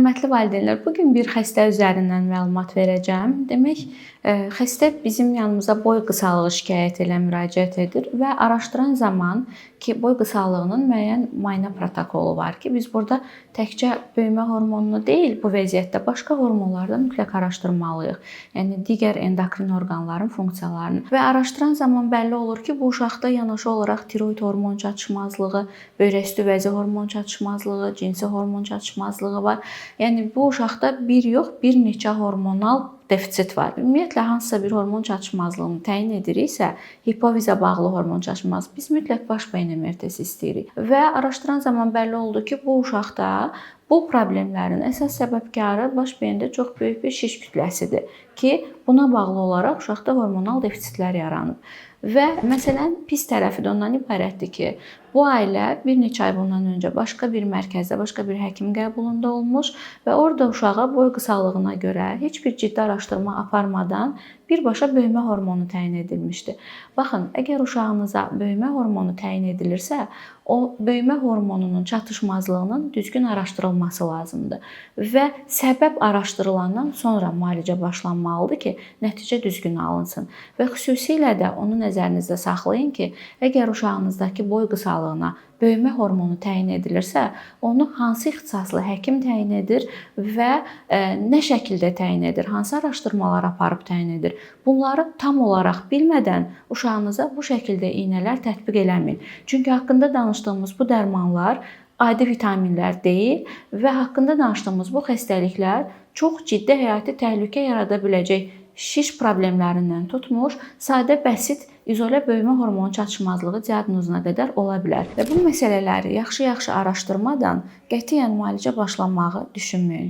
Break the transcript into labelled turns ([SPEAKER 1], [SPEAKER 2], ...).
[SPEAKER 1] Hörmətli valideynlər, bu gün bir xəstə üzərindən məlumat verəcəm. Demək, xəstə bizim yanımıza boy qısalığı şikayəti ilə müraciət edir və araşdıran zaman ki, boy qısalığının müəyyən müayinə protokolu var ki, biz burada təkcə böyümə hormonunu deyil, bu vəziyyətdə başqa hormonları da mütləq araşdırmalıyıq. Yəni digər endokrin orqanların funksiyalarını və araşdıran zaman bəlli olur ki, bu uşaqda yanaşı olaraq tiroid hormon çatışmazlığı, böyrək üstü vəzi hormon çatışmazlığı, cinsi hormon çatışmazlığı var. Yəni bu uşaqda bir yox, bir neçə hormonal defisit var. Ümumiyyətlə hansısa bir hormon çatışmazlığını təyin ediriksə, hipofizə bağlı hormon çatışmazlığı biz mütləq baş beyin MRT-si istəyirik. Və araşdıran zaman bəlli oldu ki, bu uşaqda bu problemlərin əsas səbəbkarı baş beyində çox böyük bir şiş kütləsidir ki, buna bağlı olaraq uşaqda hormonal defisitlər yaranıb. Və məsələn, pis tərəfi də ondan ibarətdir ki, bu ailə bir neçə ay bundan öncə başqa bir mərkəzdə, başqa bir həkim qəbulunda olmuş və orada uşağa boy qısalığına görə heç bir ciddi araşdırma aparmadan birbaşa böyümə hormonu təyin edilmişdi. Baxın, əgər uşağınıza böyümə hormonu təyin edilirsə, o böyümə hormonunun çatışmazlığının düzgün araşdırılması lazımdır və səbəb araşdırılandan sonra müalicə başlanmalıdır ki, nəticə düzgün alınsın. Və xüsusilə də onu nəzərinizdə saxlayın ki, əgər uşağınızdakı boy qısalığına böyümə hormonu təyin edilirsə, onu hansı ixtisaslı həkim təyin edir və nə şəkildə təyin edir, hansı araşdırmalar aparıb təyin edir. Bunları tam olaraq bilmədən uşağınıza bu şəkildə iynələr tətbiq eləməyin. Çünki haqqında danışdığımız bu dərmanlar adi vitaminlər deyil və haqqında danışdığımız bu xəstəliklər çox ciddi həyati təhlükə yarada biləcək şiş problemlərindən tutmuş, sadə bəsit izolə böyümə hormonu çatışmazlığı diaqnozuna qədər ola bilər. Və bu məsələləri yaxşı-yaxşı araşdırmadan qətiyyən müalicə başlamağı düşünməyin.